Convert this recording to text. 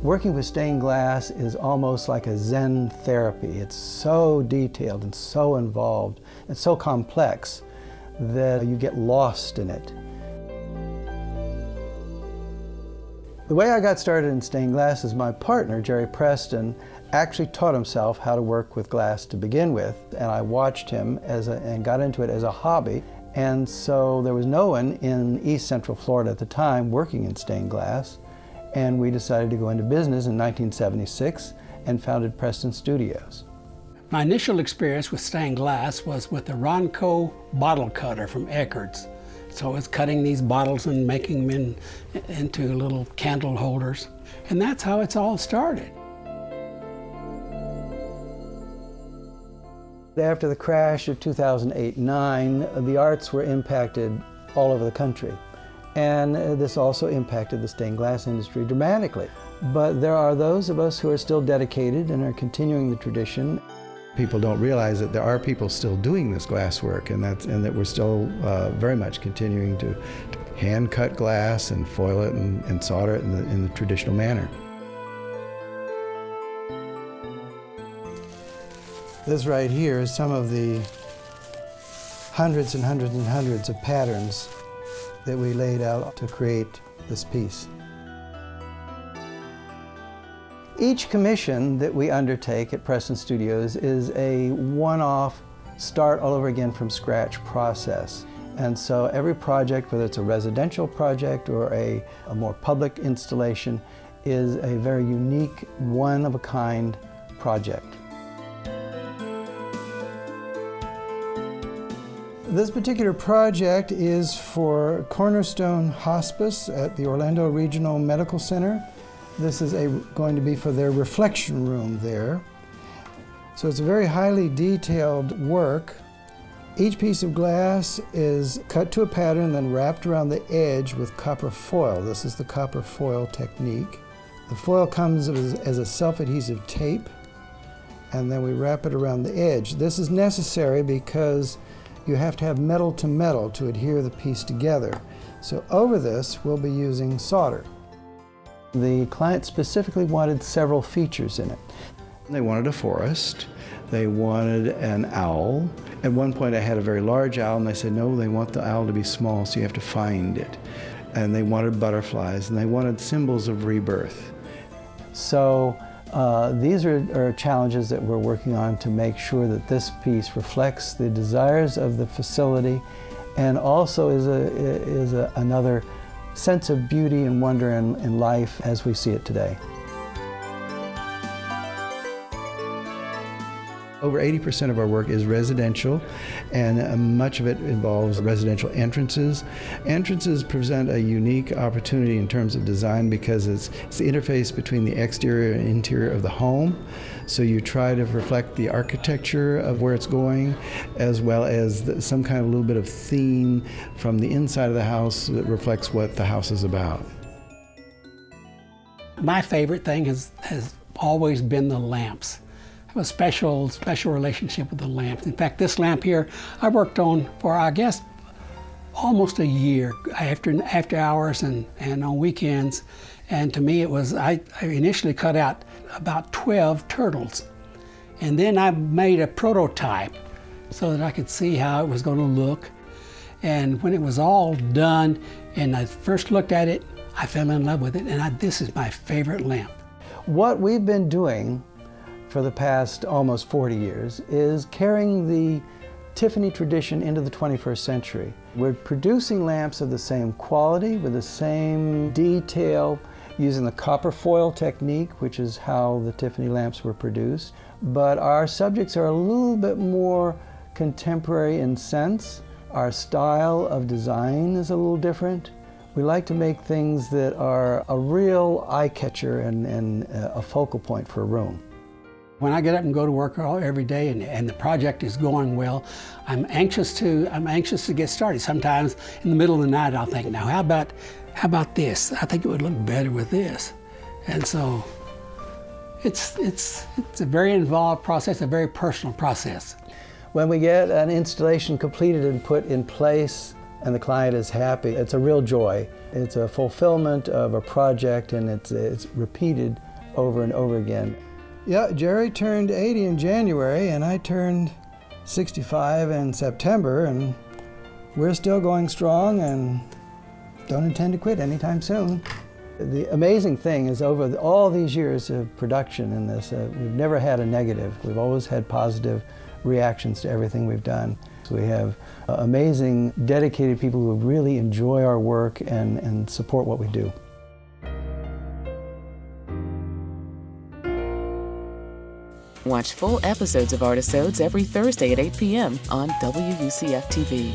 Working with stained glass is almost like a Zen therapy. It's so detailed and so involved and so complex that you get lost in it. The way I got started in stained glass is my partner, Jerry Preston, actually taught himself how to work with glass to begin with, and I watched him and got into it as a hobby. And so there was no one in East Central Florida at the time working in stained glass, and we decided to go into business in 1976 and founded Preston Studios. My initial experience with stained glass was with the Ronco bottle cutter from Eckerd's. So it's cutting these bottles and making them into little candle holders. And that's how it's all started. After the crash of 2008-9, the arts were impacted all over the country. And this also impacted the stained glass industry dramatically. But there are those of us who are still dedicated and are continuing the tradition. People don't realize that there are people still doing this glass work, and that we're still very much continuing to hand cut glass and foil it and solder it in the traditional manner. This right here is some of the hundreds and hundreds and hundreds of patterns that we laid out to create this piece. Each commission that we undertake at Preston Studios is a one-off, start all over again from scratch process. And so every project, whether it's a residential project or a more public installation, is a very unique, one-of-a-kind project. This particular project is for Cornerstone Hospice at the Orlando Regional Medical Center. This is going to be for their reflection room there. So it's a very highly detailed work. Each piece of glass is cut to a pattern, then wrapped around the edge with copper foil. This is the copper foil technique. The foil comes as a self-adhesive tape, and then we wrap it around the edge. This is necessary because you have to have metal to metal to adhere the piece together. So over this, we'll be using solder. The client specifically wanted several features in it. They wanted a forest, they wanted an owl. At one point I had a very large owl, and they said, no, they want the owl to be small, so you have to find it. And they wanted butterflies, and they wanted symbols of rebirth. So these are challenges that we're working on to make sure that this piece reflects the desires of the facility and also is another sense of beauty and wonder in life as we see it today. Over 80% of our work is residential, and much of it involves residential entrances. Entrances present a unique opportunity in terms of design because it's the interface between the exterior and interior of the home. So you try to reflect the architecture of where it's going, as well as some kind of little bit of theme from the inside of the house that reflects what the house is about. My favorite thing has always been the lamps. A special relationship with the lamps. In fact, this lamp here I worked on for, I guess, almost a year after hours and on weekends. And to me it was, I initially cut out about 12 turtles. And then I made a prototype so that I could see how it was going to look. And when it was all done and I first looked at it, I fell in love with it, and this is my favorite lamp. What we've been doing for the past almost 40 years is carrying the Tiffany tradition into the 21st century. We're producing lamps of the same quality, with the same detail, using the copper foil technique, which is how the Tiffany lamps were produced. But our subjects are a little bit more contemporary in sense. Our style of design is a little different. We like to make things that are a real eye-catcher and a focal point for a room. When I get up and go to work every day and the project is going well, I'm anxious to get started. Sometimes in the middle of the night I'll think, now how about this? I think it would look better with this. And so it's a very involved process, a very personal process. When we get an installation completed and put in place and the client is happy, it's a real joy. It's a fulfillment of a project, and it's repeated over and over again. Yeah, Jerry turned 80 in January, and I turned 65 in September, and we're still going strong and don't intend to quit anytime soon. The amazing thing is over all these years of production in this, we've never had a negative. We've always had positive reactions to everything we've done. So we have amazing, dedicated people who really enjoy our work and support what we do. Watch full episodes of Artisodes every Thursday at 8 p.m. on WUCF-TV.